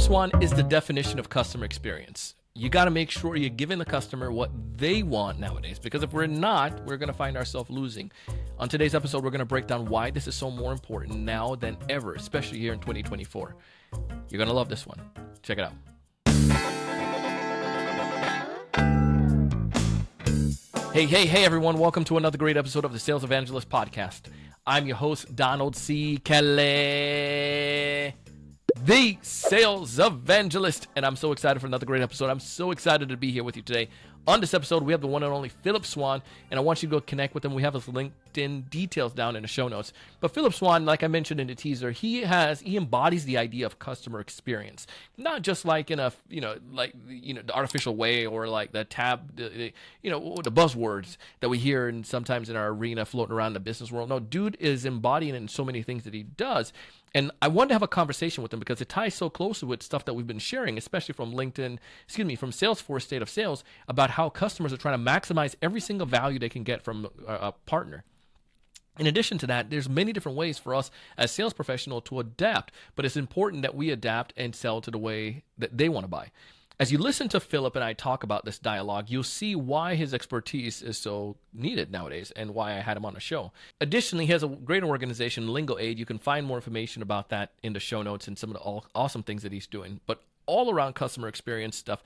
Swan is the definition of customer experience. You got to make sure you're giving the customer what they want nowadays, because if we're not, we're going to find ourselves losing. On today's episode, we're going to break down why this is so more important now than ever, especially here in 2024. You're going to love this one. Check it out. Hey, everyone. Welcome to another great episode of the Sales Evangelist Podcast. I'm your host, Donald C. Kelly, the Sales Evangelist, and I'm so excited for another great episode. I'm so excited to be here with you today. On this episode, we have the one and only Phillip Swan, and I want you to go connect with him. We have his LinkedIn details down in the show notes. But Phillip Swan, like I mentioned in the teaser, he embodies the idea of customer experience, not just like in a the artificial way or like the the buzzwords that we hear and sometimes in our arena floating around the business world. No, dude is embodying it in so many things that he does. And I wanted to have a conversation with him because it ties so closely with stuff that we've been sharing, especially from from Salesforce State of Sales, about how customers are trying to maximize every single value they can get from a partner. In addition to that, there's many different ways for us as sales professionals to adapt, but it's important that we adapt and sell to the way that they want to buy. As you listen to Phillip and I talk about this dialogue, you'll see why his expertise is so needed nowadays and why I had him on the show. Additionally, he has a great organization, Lingo Aid. You can find more information about that in the show notes and some of the awesome things that he's doing. But all around customer experience stuff,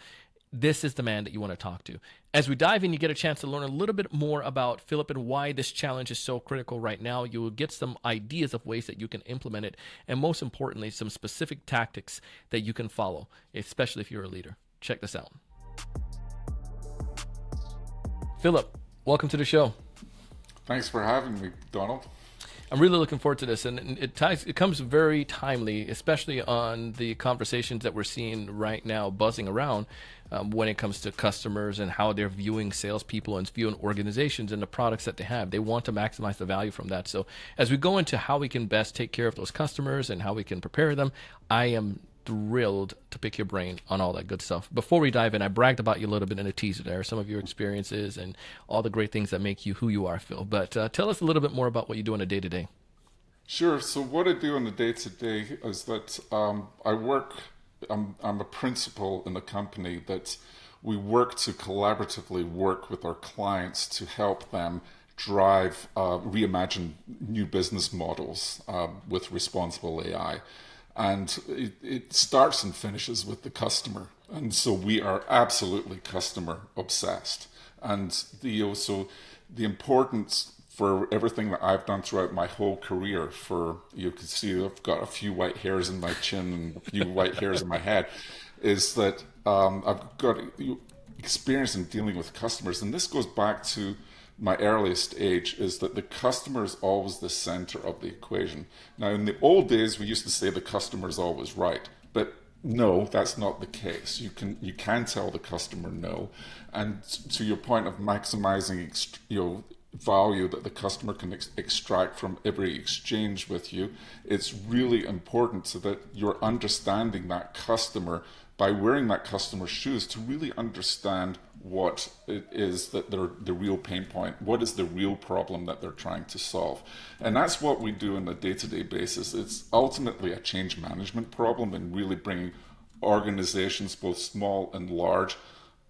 this is the man that you want to talk to. As we dive in, you get a chance to learn a little bit more about Phillip and why this challenge is so critical right now. You will get some ideas of ways that you can implement it, and most importantly, some specific tactics that you can follow, especially if you're a leader. Check this out. Phillip, welcome to the show. Thanks for having me, Donald. I'm really looking forward to this, and it comes very timely, especially on the conversations that we're seeing right now buzzing around when it comes to customers and how they're viewing salespeople and viewing organizations and the products that they have. They want to maximize the value from that. So as we go into how we can best take care of those customers and how we can prepare them, I am thrilled to pick your brain on all that good stuff. Before we dive in, I bragged about you a little bit in a teaser there, some of your experiences and all the great things that make you who you are, Phil. But tell us a little bit more about what you do on a day-to-day. Sure. So what I do on a day-to-day is that I'm a principal in a company that we work to collaboratively work with our clients to help them drive, reimagine new business models with responsible AI. And it starts and finishes with the customer. And so we are absolutely customer obsessed. And the importance for everything that I've done throughout my whole career, you can see I've got a few white hairs in my chin and a few white hairs in my head, is that I've got experience in dealing with customers. And this goes back to my earliest age, is that the customer is always the center of the equation. Now, in the old days, we used to say the customer is always right, but no, that's not the case. You can tell the customer no, and to your point of maximizing value that the customer can extract from every exchange with you, it's really important so that you're understanding that customer by wearing that customer's shoes to really understand what it is that the real pain point, what is the real problem that they're trying to solve. And that's what we do on a day-to-day basis. It's ultimately a change management problem and really bringing organizations, both small and large,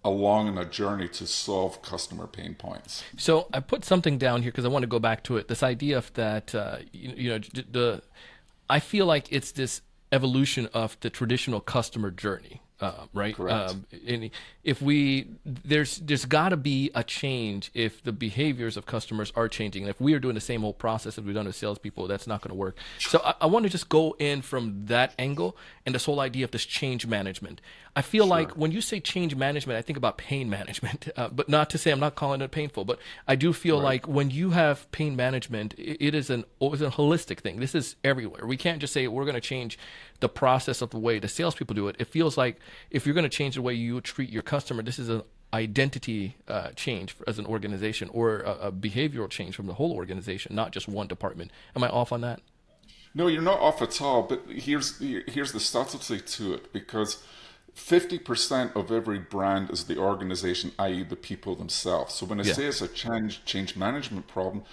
along in a journey to solve customer pain points. So I put something down here because I want to go back to it. This idea of that, I feel like it's this evolution of the traditional customer journey. Right? Correct. And if there's got to be a change if the behaviors of customers are changing. And if we are doing the same old process that we've done with salespeople, that's not going to work. So I want to just go in from that angle and this whole idea of this change management. I feel like when you say change management, I think about pain management, but not to say I'm not calling it painful, but I do feel like when you have pain management, it's a holistic thing. This is everywhere. We can't just say we're going to change the process of the way the salespeople do it. It feels like if you're going to change the way you treat your customer, this is an identity change as an organization or a behavioral change from the whole organization, not just one department. Am I off on that? No, you're not off at all. But here's the subtlety to it, because 50% of every brand is the organization, i.e. the people themselves. So when I say it's a change management problem,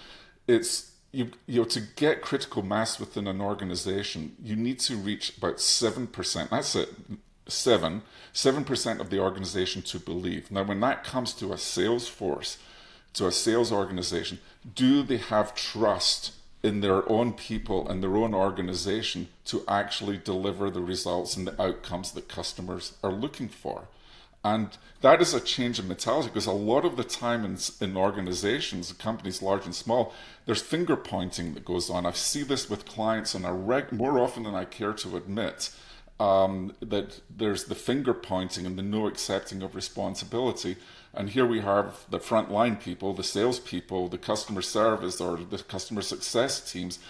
it's to get critical mass within an organization, you need to reach about 7%. That's it. 7% of the organization to believe. Now, when that comes to a sales force, to a sales organization, do they have trust in their own people and their own organization to actually deliver the results and the outcomes that customers are looking for? And that is a change in mentality, because a lot of the time in organizations, companies large and small, there's finger pointing that goes on. I see this with clients on more often than I care to admit, that there's the finger pointing and the no accepting of responsibility. And here we have the frontline people, the salespeople, the customer service or the customer success teams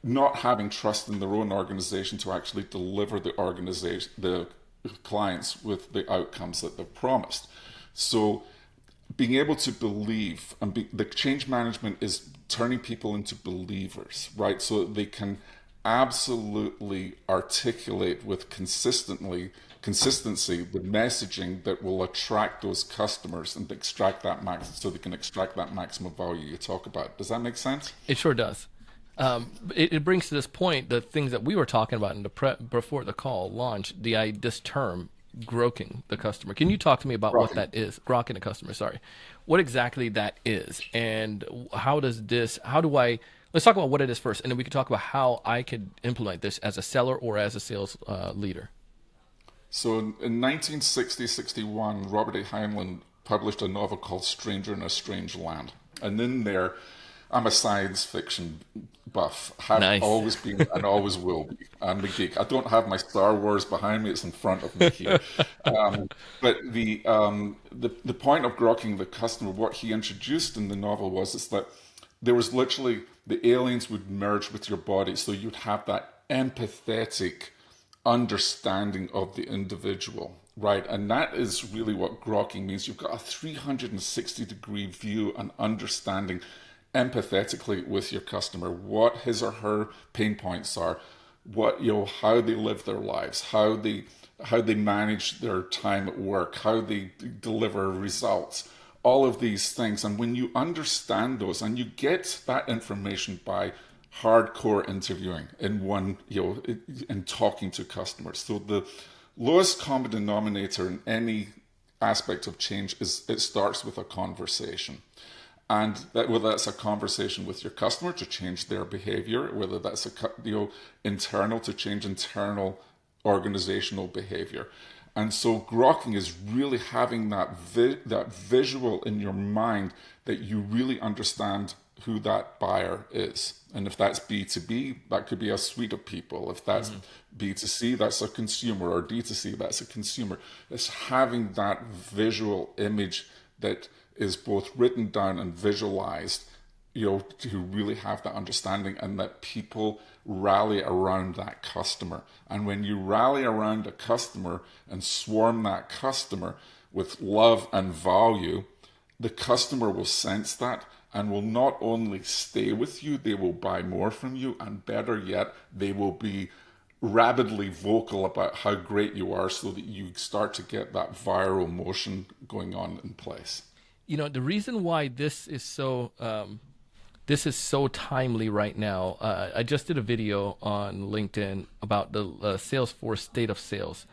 not having trust in their own organization to actually deliver the clients with the outcomes that they've promised. So being able to believe, and the change management is turning people into believers, right? So that they can absolutely articulate with consistency the messaging that will attract those customers and extract that so they can extract that maximum value you talk about. Does that make sense? It sure does. It brings to this point the things that we were talking about in the before the call launched, this term, grokking the customer. Can you talk to me about what that is? Grokking the customer, sorry. What exactly that is, and let's talk about what it is first, and then we can talk about how I could implement this as a seller or as a sales leader. So in 1960-61, Robert A. Heinlein published a novel called Stranger in a Strange Land. And in there, I'm a science fiction buff, have always been and always will be. I'm a geek. I don't have my Star Wars behind me, it's in front of me here. But the point of grokking the customer, what he introduced in the novel is that there was literally, the aliens would merge with your body, so you'd have that empathetic understanding of the individual, right? And that is really what grokking means. You've got a 360-degree view and understanding empathetically with your customer, what his or her pain points are, how they live their lives, how they manage their time at work, how they deliver results, all of these things. And when you understand those, and you get that information by hardcore interviewing in talking to customers. So the lowest common denominator in any aspect of change is it starts with a conversation. And whether that's a conversation with your customer to change their behavior, whether that's internal to change internal organizational behavior. And so grokking is really having that visual in your mind that you really understand who that buyer is. And if that's B2B, that could be a suite of people. If that's B2C, that's a consumer, or D2C, that's a consumer. It's having that visual image that is both written down and visualized, to really have that understanding, and that people rally around that customer. And when you rally around a customer and swarm that customer with love and value, the customer will sense that and will not only stay with you, they will buy more from you, and better yet, they will be rabidly vocal about how great you are, so that you start to get that viral motion going on in place. The reason why this is so timely right now, I just did a video on LinkedIn about the Salesforce state of sales.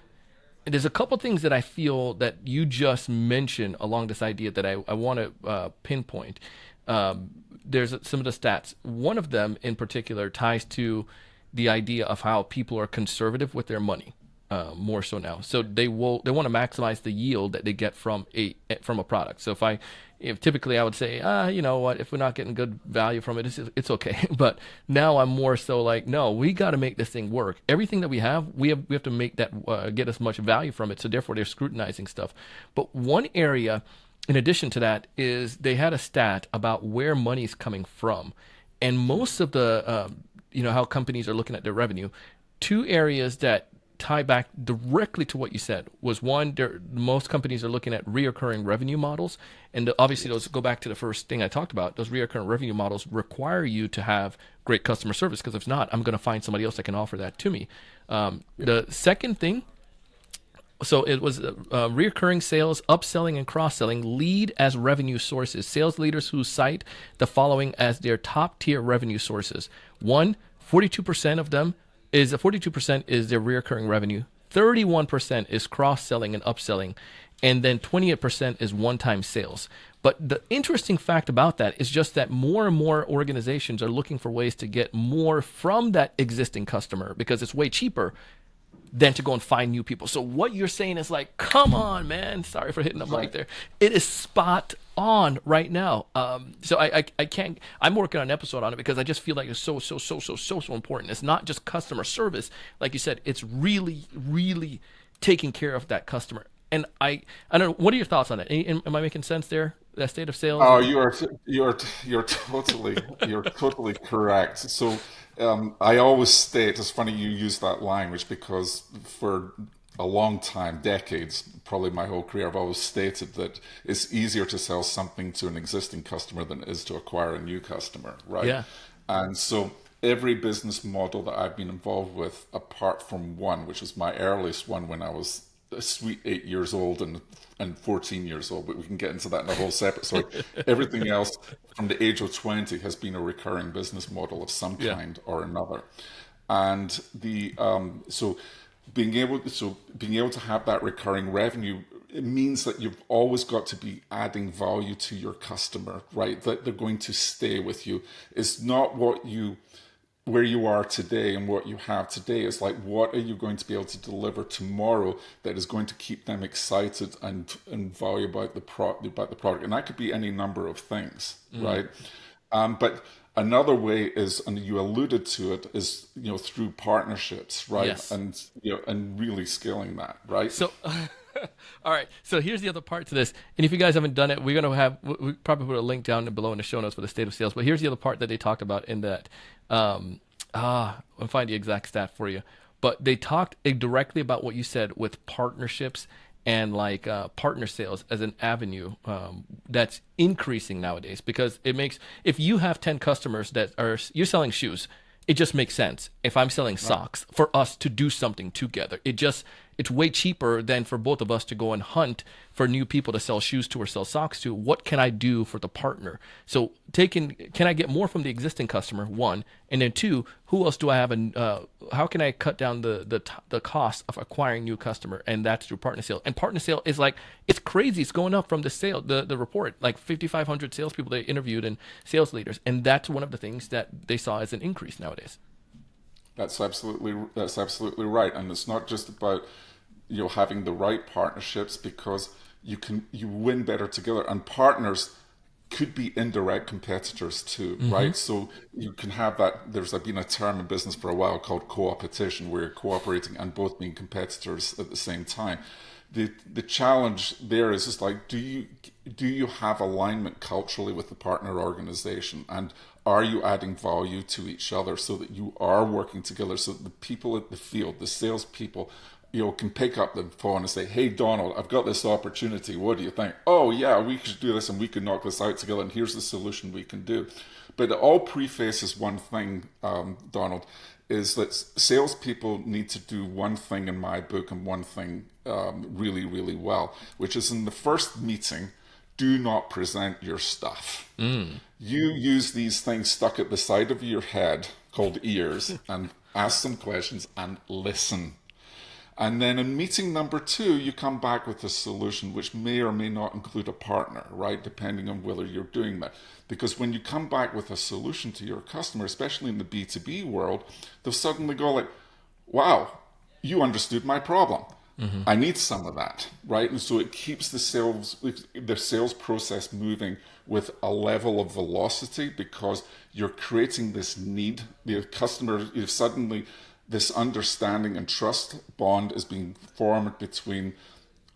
And there's a couple things that I feel that you just mentioned along this idea that I want to pinpoint. There's some of the stats. One of them in particular ties to the idea of how people are conservative with their money, more so now. So they want to maximize the yield that they get from a product. So if typically I would say, you know what, if we're not getting good value from it, it's okay. But now I'm more so like, no, we got to make this thing work. Everything that we have to make that get as much value from it. So therefore they're scrutinizing stuff. But one area, in addition to that, is they had a stat about where money's coming from. And most of the, how companies are looking at their revenue, two areas that tie back directly to what you said was, one, most companies are looking at reoccurring revenue models. And obviously those go back to the first thing I talked about. Those reoccurring revenue models require you to have great customer service, because if not, I'm going to find somebody else that can offer that to me. The second thing, so it was reoccurring sales, upselling, and cross-selling lead as revenue sources. Sales leaders who cite the following as their top-tier revenue sources. 42% of them is their reoccurring revenue. 31% is cross-selling and upselling, and then 28% is one-time sales. But the interesting fact about that is just that more and more organizations are looking for ways to get more from that existing customer because it's way cheaper than to go and find new people. So what you're saying is like, come on, man. Sorry for hitting the mic there. It is spot on right now. So I can't. I'm working on an episode on it because I just feel like it's so important. It's not just customer service, like you said. It's really taking care of that customer. And I don't know. What are your thoughts on it? Am I making sense there? That state of sales? Oh, you're totally correct. So I always state, it's funny you use that language because for a long time, decades, probably my whole career, I've always stated that it's easier to sell something to an existing customer than it is to acquire a new customer, right? Yeah. And so every business model that I've been involved with, apart from one, which was my earliest one when I was a sweet 8 years old and 14 years old, but we can get into that in a whole separate story. Everything else from the age of 20 has been a recurring business model of some kind or another. And the so being able to have that recurring revenue, it means that you've always got to be adding value to your customer, right? That they're going to stay with you. It's not where you are today and what you have today. Is like, what are you going to be able to deliver tomorrow that is going to keep them excited and value about the product? And that could be any number of things, right? But another way is, and you alluded to it, is through partnerships, right? Yes. And really scaling that, right? So, all right. So here's the other part to this. And if you guys haven't done it, we're going to we probably put a link down below in the show notes for the state of sales. But here's the other part that they talked about in that. I'll find the exact stat for you. But they talked directly about what you said with partnerships and like partner sales as an avenue that's increasing nowadays, because it makes, if you have 10 customers you're selling shoes, it just makes sense. If I'm selling socks, for us to do something together, it's way cheaper than for both of us to go and hunt for new people to sell shoes to or sell socks to. What can I do for the partner? So can I get more from the existing customer, one, and then two, who else do I have, and how can I cut down the cost of acquiring new customer? And that's through partner sale. And partner sale is like, it's crazy. It's going up from the report, like 5,500 salespeople they interviewed and sales leaders. And that's one of the things that they saw as an increase nowadays. That's absolutely right. And it's not just about having the right partnerships, because you win better together, and partners could be indirect competitors too, right? So you can have that. There's been a term in business for a while called co-opetition, where you're cooperating and both being competitors at the same time. The challenge there is just like, do you have alignment culturally with the partner organization, and are you adding value to each other so that you are working together, so that the people at the field, the salespeople, can pick up the phone and say, "Hey, Donald, I've got this opportunity. What do you think?" "Oh, yeah, we could do this and we could knock this out together, and here's the solution we can do." But it all prefaces one thing, Donald, is that salespeople need to do one thing in my book, and one thing really, really well, which is, in the first meeting, do not present your stuff. You use these things stuck at the side of your head called ears and ask some questions and listen. And then in meeting number 2, you come back with a solution which may or may not include a partner, right? Depending on whether you're doing that. Because when you come back with a solution to your customer, especially in the B2B world, they'll suddenly go like, "Wow, you understood my problem. I need some of that," right? And so it keeps the sales process moving with a level of velocity, because you're creating this need. The customer, suddenly this understanding and trust bond is being formed between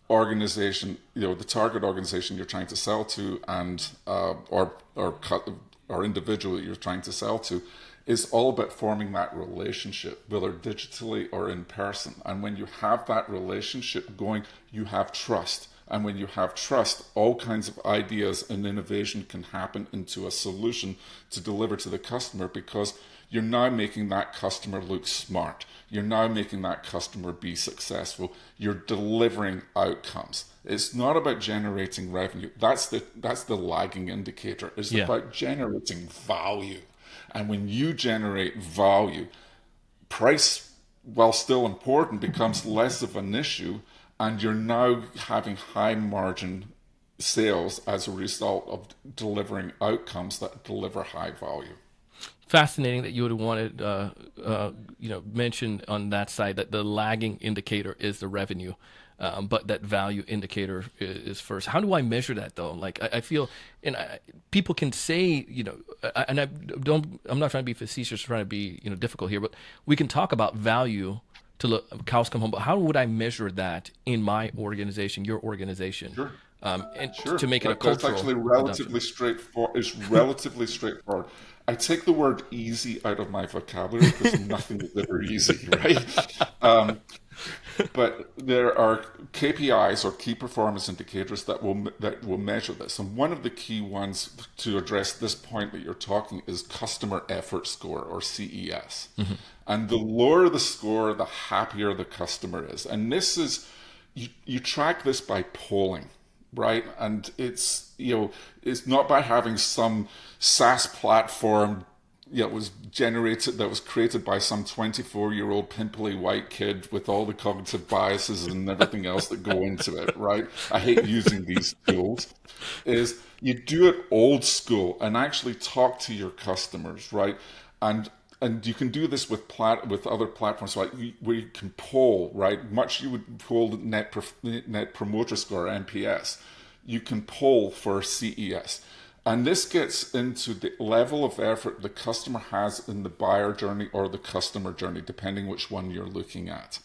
organization, the target organization you're trying to sell to, and or individual that you're trying to sell to, is all about forming that relationship, whether digitally or in person. And when you have that relationship going, you have trust. And when you have trust, all kinds of ideas and innovation can happen into a solution to deliver to the customer, because you're now making that customer look smart. You're now making that customer be successful. You're delivering outcomes. It's not about generating revenue. That's the lagging indicator. It's about generating value. And when you generate value, price while still important, becomes less of an issue, and you're now having high margin sales as a result of delivering outcomes that deliver high value. Fascinating that you would have wanted, mentioned on that side that the lagging indicator is the revenue, but that value indicator is first. How do I measure that though? Like I feel, and people can say, and I'm not trying to be facetious, trying to be difficult here, but we can talk about value to look, cows come home. But how would I measure that in my organization, your organization? Sure. And Sure. to make it a That's cultural actually adoption. relatively straightforward. It's relatively straightforward. I take the word easy out of my vocabulary because nothing is ever easy, right? But there are KPIs or key performance indicators that will measure this. And one of the key ones to address this point that you're talking is customer effort score, or CES. Mm-hmm. And the lower the score, the happier the customer is. And this is, you track this by polling. Right, and it's it's not by having some SaaS platform that was created by some 24-year-old pimply white kid with all the cognitive biases and everything else that go into it. Right, I hate using these tools. Is you do it old school and actually talk to your customers, right, and you can do this with other platforms, like where you can poll, right? Much you would poll the net promoter score, NPS. You can poll for CES, and this gets into the level of effort the customer has in the buyer journey or the customer journey, depending which one you're looking at.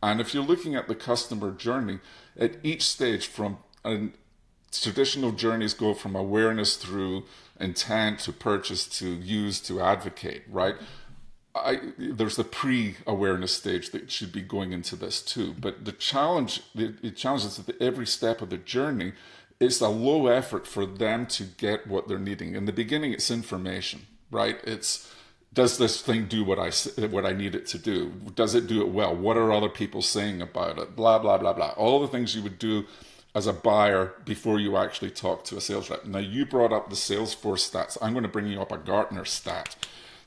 And if you're looking at the customer journey, at each stage, traditional journeys go from awareness through intent to purchase to use to advocate, right? There's the pre-awareness stage that should be going into this too. But the challenge is that every step of the journey, it's a low effort for them to get what they're needing. In the beginning, it's information, right? It's, does this thing do what I need it to do? Does it do it well? What are other people saying about it? Blah, blah, blah, blah. All the things you would do as a buyer before you actually talk to a sales rep. Now, you brought up the Salesforce stats. I'm going to bring you up a Gartner stat.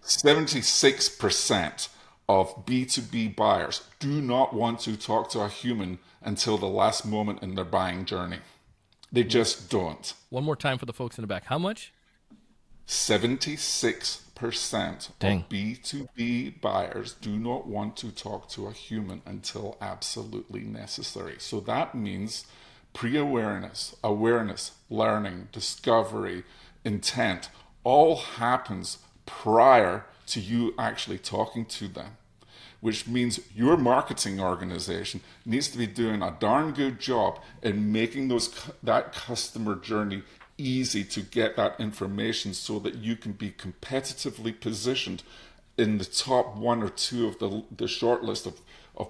76% of B2B buyers do not want to talk to a human until the last moment in their buying journey. They just don't. One more time for the folks in the back. How much? 76% Dang. of B2B buyers do not want to talk to a human until absolutely necessary. So that means pre-awareness, awareness, learning, discovery, intent, all happens prior to you actually talking to them, which means your marketing organization needs to be doing a darn good job in making that customer journey easy to get that information so that you can be competitively positioned in the top one or two of the short list of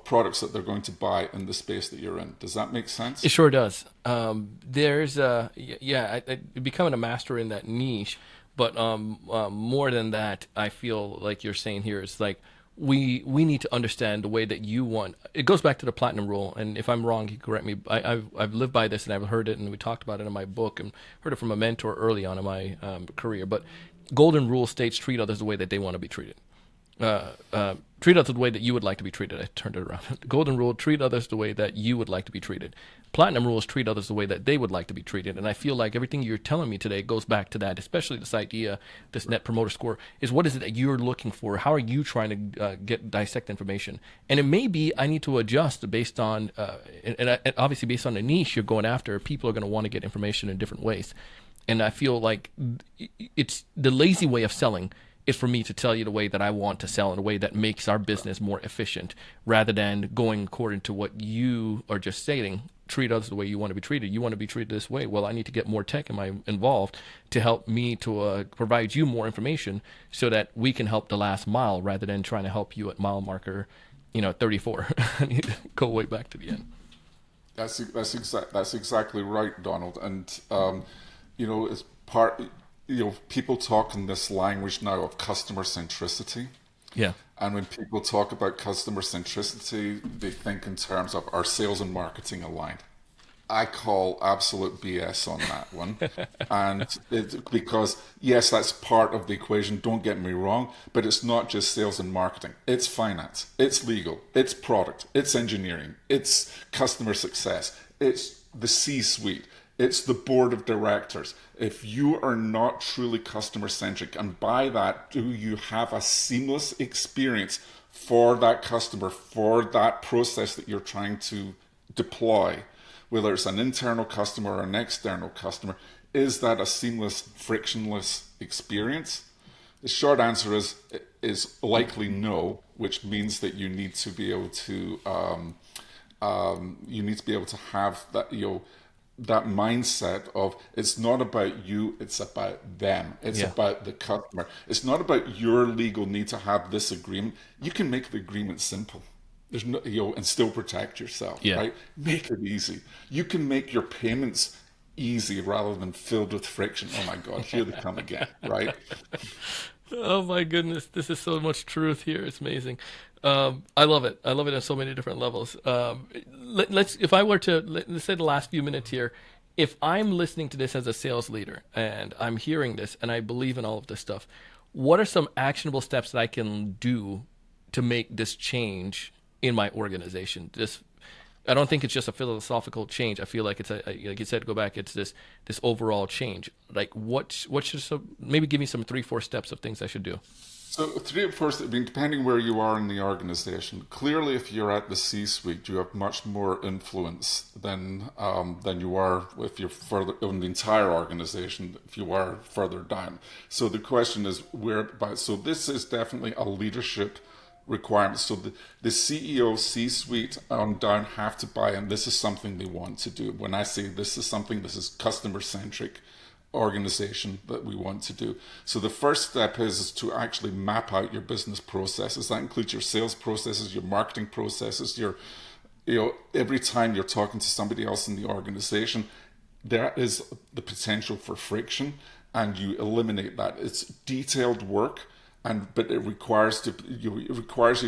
products that they're going to buy in the space that you're in. Does that make sense? It sure does. There's becoming a master in that niche, but more than that, I feel like you're saying here is like we need to understand the way that you want. It goes back to the platinum rule, and if I'm wrong, you correct me. I've lived by this, and I've heard it, and we talked about it in my book, and heard it from a mentor early on in my career. But golden rule states: treat others the way that they want to be treated. Treat others the way that you would like to be treated. I turned it around. The golden rule: treat others the way that you would like to be treated. Platinum rule is treat others the way that they would like to be treated. And I feel like everything you're telling me today goes back to that, especially this idea, this net promoter score, is what is it that you're looking for? How are you trying to dissect information? And it may be I need to adjust based on, and obviously based on the niche you're going after, people are going to want to get information in different ways. And I feel like it's the lazy way of selling is for me to tell you the way that I want to sell in a way that makes our business more efficient, rather than going according to what you are just saying. Treat others the way you want to be treated. You want to be treated this way. Well, I need to get more tech involved to help me to provide you more information so that we can help the last mile, rather than trying to help you at mile marker, 34. I need to go way back to the end. That's exactly right, Donald. And as part. People talk in this language now of customer centricity. Yeah. And when people talk about customer centricity, they think in terms of our sales and marketing aligned. I call absolute BS on that one. And because, yes, that's part of the equation, don't get me wrong, but it's not just sales and marketing. It's finance, it's legal, it's product, it's engineering, it's customer success, it's the C-suite, it's the board of directors. If you are not truly customer centric, and by that, do you have a seamless experience for that customer, for that process that you're trying to deploy, whether it's an internal customer or an external customer, is that a seamless, frictionless experience? The short answer is likely no, which means that you need to be able to have that that mindset of it's not about you, it's about them. It's about the customer. It's not about your legal need to have this agreement. You can make the agreement simple. There's no, and still protect yourself, right? Make it easy. You can make your payments easy rather than filled with friction. Oh my God, here they come again, right? Oh my goodness, this is so much truth here. It's amazing. I love it. I love it on so many different levels. If I were to, let's say the last few minutes here, if I'm listening to this as a sales leader and I'm hearing this and I believe in all of this stuff, what are some actionable steps that I can do to make this change in my organization? I don't think it's just a philosophical change. I feel like it's like you said, go back. It's this overall change. Like what should maybe give me some 3-4 steps of things I should do. So 3 or 4, depending where you are in the organization, clearly if you're at the C-suite, you have much more influence than you are if you're further in the entire organization, if you are further down. So the question is so this is definitely a leadership requirement. So the CEO, C-suite on down have to buy in. This is something they want to do. When I say this is customer-centric organization that we want to do. So the first step is to actually map out your business processes. That includes your sales processes, your marketing processes, every time you're talking to somebody else in the organization, there is the potential for friction, and you eliminate that. It's detailed work, but it requires you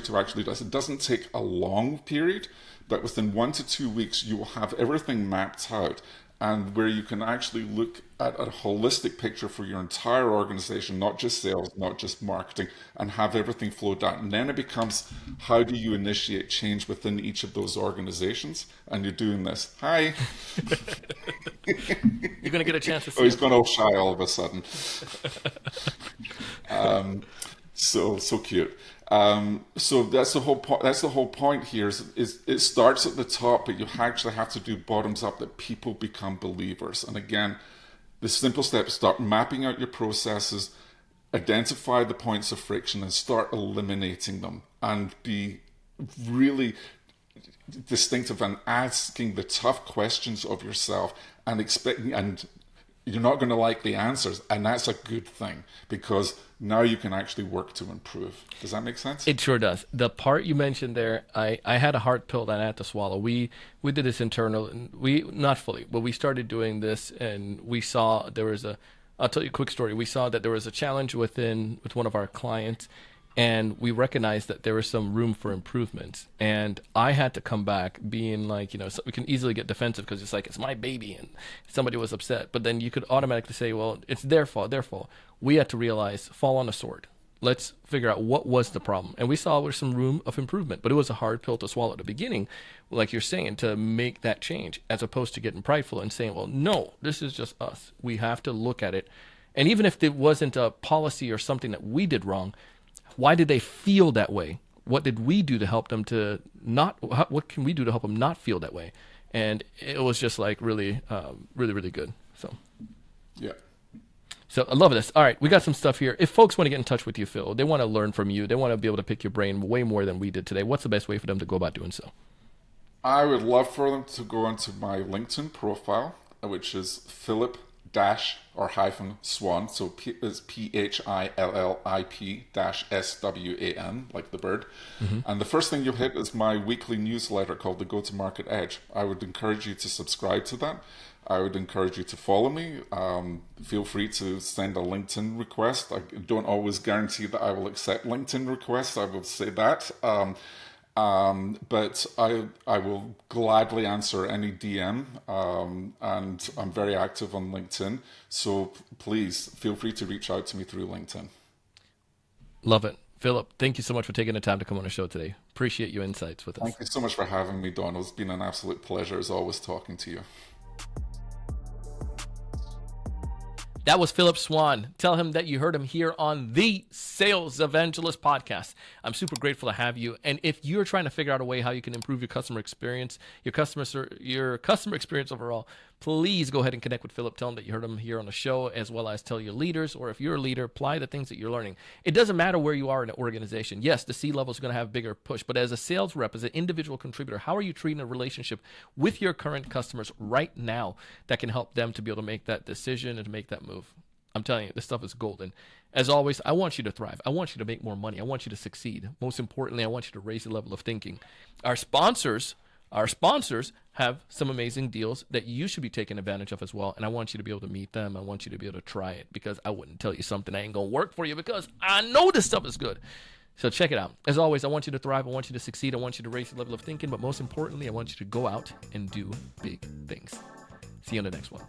to actually do this. It doesn't take a long period, but within 1 to 2 weeks, you will have everything mapped out, and where you can actually look at a holistic picture for your entire organization, not just sales, not just marketing, and have everything flow down. And then it becomes, how do you initiate change within each of those organizations? And you're doing this. Hi. You're going to get a chance to see. Oh, he's gone all shy all of a sudden. So cute. So that's the whole point. That's the whole point here. Is it starts at the top, but you actually have to do bottoms up, that people become believers. And again, the simple steps: start mapping out your processes, identify the points of friction, and start eliminating them. And be really distinctive and asking the tough questions of yourself, and expecting. And you're not going to like the answers, and that's a good thing, because now you can actually work to improve. Does that make sense? It sure does. The part you mentioned there, I had a hard pill that I had to swallow. We did this internal, and we, not fully, but we started doing this, and we saw I'll tell you a quick story. We saw that there was a challenge with one of our clients, and we recognized that there was some room for improvement. And I had to come back being like, so we can easily get defensive because it's like, it's my baby and somebody was upset. But then you could automatically say, well, it's their fault. We had to realize, fall on a sword. Let's figure out what was the problem. And we saw there was some room of improvement, but it was a hard pill to swallow at the beginning, like you're saying, to make that change, as opposed to getting prideful and saying, well, no, this is just us. We have to look at it. And even if it wasn't a policy or something that we did wrong, why did they feel that way? What did we do to help them to not? What can we do to help them not feel that way? And it was just like really, really, really good. So, yeah. So I love this. All right, we got some stuff here. If folks want to get in touch with you, Phil, they want to learn from you, they want to be able to pick your brain way more than we did today, what's the best way for them to go about doing so? I would love for them to go onto my LinkedIn profile, which is Phillip Swan, so it's PHILLIP-SWAN, like the bird. Mm-hmm. And the first thing you'll hit is my weekly newsletter called the Go-to-Market Edge. I would encourage you to subscribe to that. I would encourage you to follow me. Feel free to send a LinkedIn request. I don't always guarantee that I will accept LinkedIn requests, I will say that. But I will gladly answer any DM, and I'm very active on LinkedIn. So please feel free to reach out to me through LinkedIn. Love it. Phillip, thank you so much for taking the time to come on the show today. Appreciate your insights with us. Thank you so much for having me, Donald. It's been an absolute pleasure as always talking to you. That was Phillip Swan. Tell him that you heard him here on the Sales Evangelist podcast. I'm super grateful to have you. And if you're trying to figure out a way how you can improve your customer experience, your customer experience overall, please go ahead and connect with Phillip. Tell him that you heard him here on the show, as well as tell your leaders, or if you're a leader, apply the things that you're learning. It doesn't matter where you are in an organization. Yes, the C level is going to have a bigger push, but as a sales rep, as an individual contributor, how are you treating a relationship with your current customers right now that can help them to be able to make that decision and to make that move? I'm telling you, this stuff is golden. As always, I want you to thrive. I want you to make more money. I want you to succeed. Most importantly, I want you to raise the level of thinking. Our sponsors have some amazing deals that you should be taking advantage of as well. And I want you to be able to meet them. I want you to be able to try it, because I wouldn't tell you something that ain't going to work for you, because I know this stuff is good. So check it out. As always, I want you to thrive. I want you to succeed. I want you to raise the level of thinking. But most importantly, I want you to go out and do big things. See you on the next one.